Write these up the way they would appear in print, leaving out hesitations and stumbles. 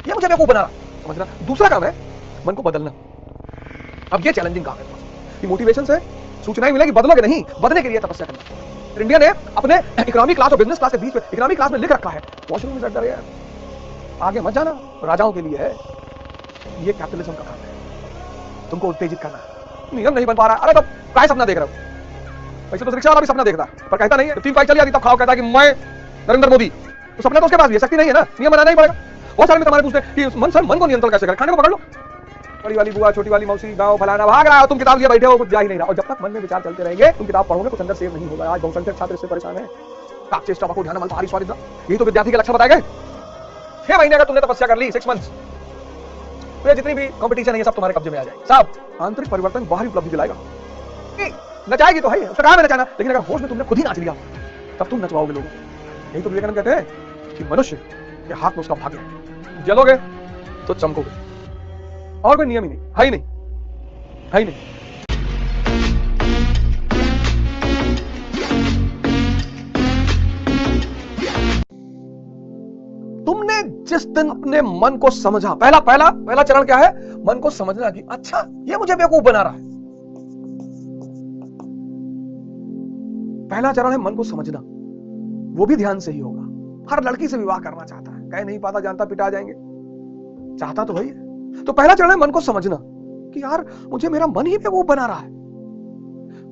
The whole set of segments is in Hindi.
ये मुझे बेवकूफ बना रहा, समझना। दूसरा काम है मन को बदलना। अब ये चैलेंजिंग काम है कि मोटिवेशन से सूचनाएं मिलेगी, बदलोगे नहीं, बदलने के लिए तपस्या करना। इंडिया ने अपने इकोनॉमी क्लास और बिजनेस क्लास के बीच में इकोनॉमी क्लास में लिख रखा है वॉशरूम इज अंडर एयर, आगे मत जाना, राजाओं के लिए है। ये कैपिटलिज्म का काम है, तुमको उत्तेजित करना। नियम नहीं बन पा रहा, अरे तो काय सपना देख रहे हो? वैसे तो रिक्शा वाला भी सपना देखता है पर कहता नहीं है। 3 पाई चली आती तब खाओ कहता है कि मैं नरेंद्र मोदी, तो सपना तो उसके पास भी है, शक्ति नहीं है ना, नियम बनाना ही पड़ेगा। बहुत सारे में तुम्हारे पूछते हैं कि मन सर मन को नियंत्रण कैसे करें? खाने को पकड़ लो, बड़ी वाली बुआ, छोटी वाली मौसी, गांव फलाना, भाग रहा हो, तुम किताब लिए बैठे हो, कुछ जा ही नहीं रहा। और जब तक मन में विचार चलते रहेंगे, तुम किताब पढ़ोगे कुछ अंदर सेव नहीं होगा। आज बहुसंख्यक छात्र इससे परेशान है। काक चेष्टा को ध्यान मल स्वादिष्ट, यही तो विद्यार्थी के लक्षण बताए गए। 6 महीने का तुमने तपस्या कर ली, 6 मंथ्स, तो ये जितनी भी कंपटीशन है ये सब तुम्हारे कब्जे में आ जाएगी। साहब, आंतरिक परिवर्तन बाहरी उपलब्धि दिलाएगा। नचाएगी तो है, उसका काम है नचाना, लेकिन अगर होश में तुमने खुद ही नाच लिया तब तुम नचवाओगे लोगों को। यही तो विवेकानंद कहते हैं कि मनुष्य के हाथ में उसका भाग्य है। जलोगे तो चमकोगे, और कोई नियम ही नहीं है, ही नहीं है, ही नहीं। तुमने जिस दिन अपने मन को समझा, पहला चरण क्या है? मन को समझना कि अच्छा ये मुझे बेवकूफ बना रहा है। पहला चरण है मन को समझना, वो भी ध्यान से ही होगा। हर लड़की से विवाह करना चाहता है, कह नहीं पाता, जानता पिटा जाएंगे, चाहता तो वही है। तो पहला चरण है मन को समझना कि यार मुझे मेरा मन ही बेवकूफ बना रहा है।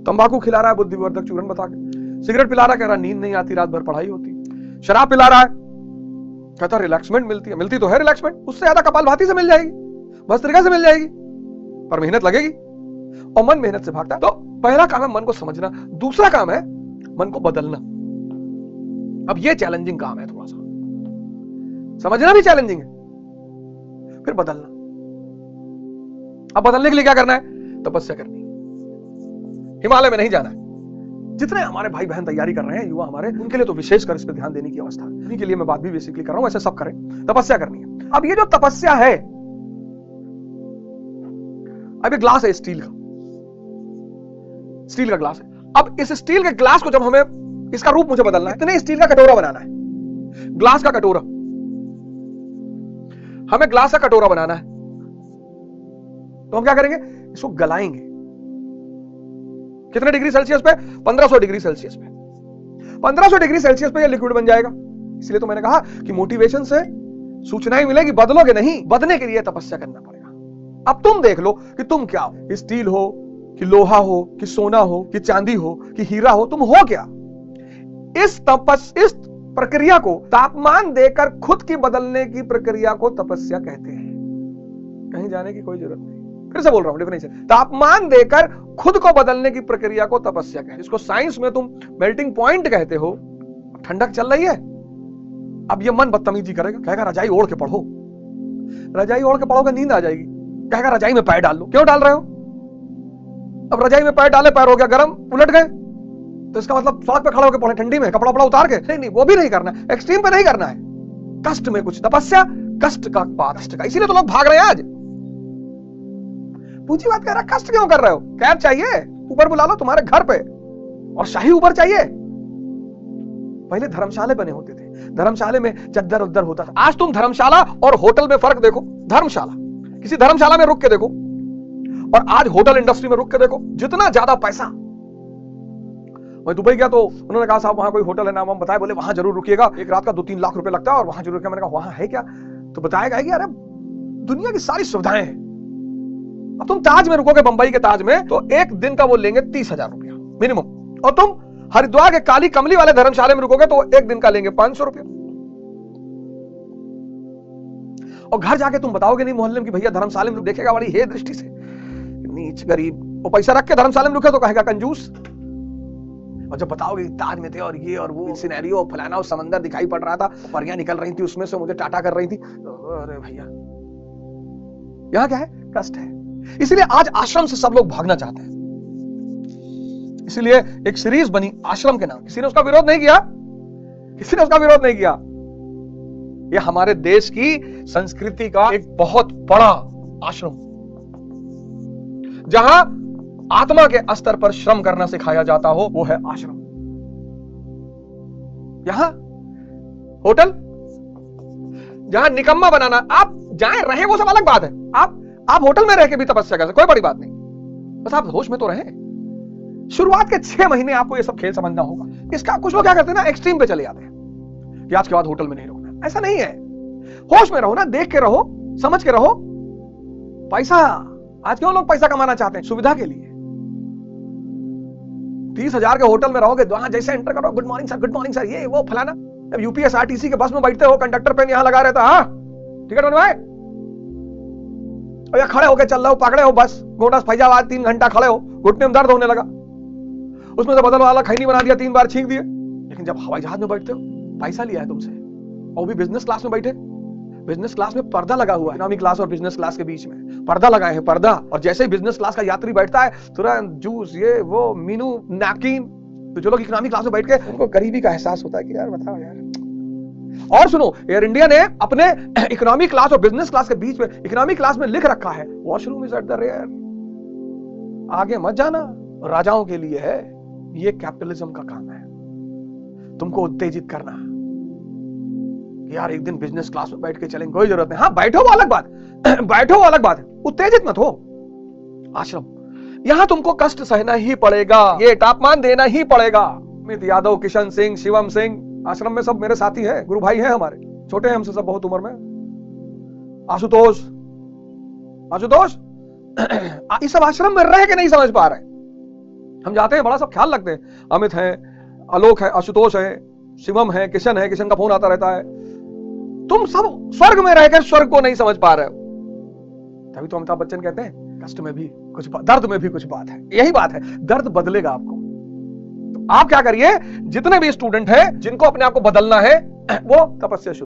तंबाकू खिला रहा है बुद्धिवर्धक चूर्ण बता के, सिगरेट पिला रहा है, कह रहा नींद नहीं आती, रात भर पढ़ाई होती, शराब पिला रहा है, कहता रिलैक्समेंट मिलती है, मिलती तो है रिलैक्समेंट, उससे ज्यादा कपालभाति से मिल जाएगी, भस्त्रिका से मिल जाएगी, पर मेहनत लगेगी और मन मेहनत से भागता है। तो पहला काम है मन को समझना। दूसरा काम है मन को बदलना। अब ये चैलेंजिंग काम है, थोड़ा सा समझना भी चैलेंजिंग है, फिर बदलना। अब बदलने के लिए क्या करना है? तपस्या करनी है। हिमालय में नहीं जाना है। जितने हमारे भाई बहन तैयारी कर रहे हैं, युवा हमारे, उनके लिए तो विशेषकर इस पर ध्यान देने की अवस्था है। उन्हीं के लिए मैं बात भी बेसिकली कर रहा हूं, ऐसे सब करें। तपस्या करनी है। अब ये जो तपस्या है, अब ये ग्लास है स्टील का ग्लास है। अब इस स्टील के ग्लास को जब हमें इसका रूप मुझे बदलना है, इतने स्टील का कटोरा बनाना है, ग्लास का कटोरा, हमें ग्लास का कटोरा बनाना है। तो हम क्या करेंगे? इसको गलाएंगे। कितने डिग्री सेल्सियस पे? 1500 डिग्री सेल्सियस पे। 1500 डिग्री सेल्सियस पे ये लिक्विड बन जाएगा। इसलिए तो मैंने कहा कि मोटिवेशन से सूचनाएं मिलेगी, बदलोगे नहीं, बदलने के लिए तपस्या करना पड़ेगा। अब तुम देख लो कि तुम क्या हो, स्टील हो कि लोहा हो कि सोना हो कि चांदी हो कि हीरा हो, तुम हो क्या? इस प्रक्रिया को, तापमान देकर खुद की बदलने की प्रक्रिया को तपस्या कहते हैं। कहीं जाने की कोई जरूरत नहीं, फिर से बोल रहा हूं डेफिनेशन। तापमान देकर खुद को बदलने की प्रक्रिया को तपस्या कहते हैं। इसको साइंस में तुम मेल्टिंग पॉइंट कहते हो। ठंडक चल रही है, अब ये मन बदतमीजी करेगा, कहेगा रजाई ओढ़ के पढ़ो। रजाई ओढ़ के पढ़ोगे नींद आ जाएगी, कहेगा रजाई में पैर डाल लो। क्यों डाल रहे हो? अब रजाई में पैर डाले, पैर हो गया गर्म, उलट गए, तो इसका मतलब सड़क पे खड़े होकर पढ़े ठंडी में, कपड़ा वपड़ा उतार के? नहीं, वो भी नहीं करना, एक्सट्रीम पे नहीं करना है। कष्ट में कुछ तपस्या, कष्ट का पाप, कष्ट का। इसीलिए तो लोग भाग रहे हैं आज। पूछी बात कह रहा, कष्ट क्यों कर रहे हो? कैब चाहिए, ऊबर बुला लो तुम्हारे घर पे, और शाही ऊबर चाहिए। पहले धर्मशाले बने होते थे, धर्मशाले में चद्दर उद्दर होता था। आज तुम धर्मशाला और होटल में फर्क देखो। धर्मशाला, किसी धर्मशाला में रुक के देखो, और आज होटल इंडस्ट्री में रुक के देखो, जितना ज्यादा पैसा। मैं दुबई गया तो उन्होंने कहा साहब वहां कोई होटल है, नाम हम बताए, बोले वहां जरूर रुकिएगा, एक रात का 2-3 लाख रुपए लगता है और वहां जरूर। मैंने कहा वहां है क्या? तो बताया गया कि अरे दुनिया की सारी सुविधाएं हैं। अब तुम ताज में रुकोगे, बंबई के ताज में, तो एक दिन का वो लेंगे 30,000 रुपया मिनिमम, और तुम हरिद्वार के काली कमली वाले धर्मशाले में रुकोगे तो एक दिन का लेंगे 500 रुपया। और घर जाके तुम बताओगे नहीं मोहल्ले में कि भैया धर्मशाले में देखेगा बड़ी हे दृष्टि से, नीच गरीब, और पैसा रख के धर्मशाले में रुके तो कहेगा कंजूस। और जब बताओगे ताज में थे और ये और वो सिनेरियो फलाना, और समंदर दिखाई पड़ रहा था, परियां निकल रही थी उसमें से, मुझे टाटा कर रही थी, अरे भैया यहां क्या है? कष्ट है। इसलिए आज आश्रम से सब लोग भागना चाहते हैं। इसलिए एक सीरीज बनी आश्रम के नाम। किसी ने उसका विरोध नहीं किया, किसी ने उसका विरोध नहीं किया। यह हमारे देश की संस्कृति का एक बहुत बड़ा आश्रम, जहां आत्मा के स्तर पर श्रम करना सिखाया जाता हो, वो है आश्रम। यहां होटल, जहां निकम्मा बनाना, आप जाए रहे वो सब अलग बात है। आप होटल में रह के भी तपस्या कर सकते, कोई बड़ी बात नहीं, बस आप होश में तो रहें। शुरुआत के 6 महीने आपको ये सब खेल समझना होगा। इसका कुछ लोग क्या करते हैं ना, एक्सट्रीम पे चले जाते हैं कि आज के बाद होटल में नहीं रुकना। ऐसा नहीं है, होश में रहो ना, देख के रहो, समझ के रहो। पैसा, आज क्यों लोग पैसा कमाना चाहते हैं? सुविधा के लिए। 30,000 के होटल में रहोगे, वहां जैसे एंटर करो, गुड मॉर्निंग सर, ये वो फलाना। जब यूपीएसआरटीसी के बस में बैठते हो, कंडक्टर पेन यहां लगा रहता, हाँ टिकट बनवाए, और या खड़े होके चल रहे हो, पकड़े हो बस गोंडा फैजाबाद, 3 घंटा खड़े हो, घुटने में दर्द होने लगा, उसमें से बदल वाला खैनी बना दिया, 3 बार छींक दिए। लेकिन जब हवाई जहाज में बैठते हो, पैसा लिया है तुमसे, और भी बिजनेस क्लास में बैठे। बिजनेस क्लास में पर्दा लगा हुआ है, इकोनॉमी क्लास और बिजनेस क्लास के बीच में पर्दा लगाए हैं, पर्दा। और जैसे ही बिजनेस क्लास का यात्री बैठता है, तुरंत जूस, ये वो, मीनू, नैपकिन। तो जो लोग इकोनॉमी क्लास में बैठ के, उनको गरीबी का एहसास होता है कि यार बताओ यार। और सुनो, एयर इंडिया ने अपने इकोनॉमी क्लास और बिजनेस क्लास के बीच में, इकोनॉमी क्लास में लिख रखा है, washroom is at the rear. आगे मत जाना, राजाओं के लिए है। ये कैपिटलिज्म का काम है, तुमको उत्तेजित करना। यार एक दिन बिजनेस क्लास में बैठ के चलेंगे, कोई जरूरत नहीं। हाँ बैठो, वो अलग बात बैठो, वो अलग बात है, उत्तेजित मत हो। आश्रम, यहां तुमको कष्ट सहना ही पड़ेगा, ये तापमान देना ही पड़ेगा। अमित यादव, किशन सिंह, शिवम सिंह, आश्रम में सब मेरे साथी हैं, गुरु भाई हैं हमारे, छोटे हैं हमसे सब बहुत उम्र में। आशुतोष ये सब आश्रम में रह के नहीं समझ पा रहे। हम जाते हैं, बड़ा सब ख्याल रखते हैं। अमित है, आलोक है, आशुतोष है, शिवम है, किशन है, किशन का फोन आता रहता है। तुम सब स्वर्ग में रहकर स्वर्ग को नहीं समझ पा रहे हो। तभी तो अमिताभ बच्चन कहते हैं, कष्ट में भी कुछ, दर्द में भी कुछ बात है। यही बात है, दर्द बदलेगा आपको। तो आप क्या करिए, जितने भी स्टूडेंट हैं जिनको अपने आप को बदलना है, वो तपस्या शुरू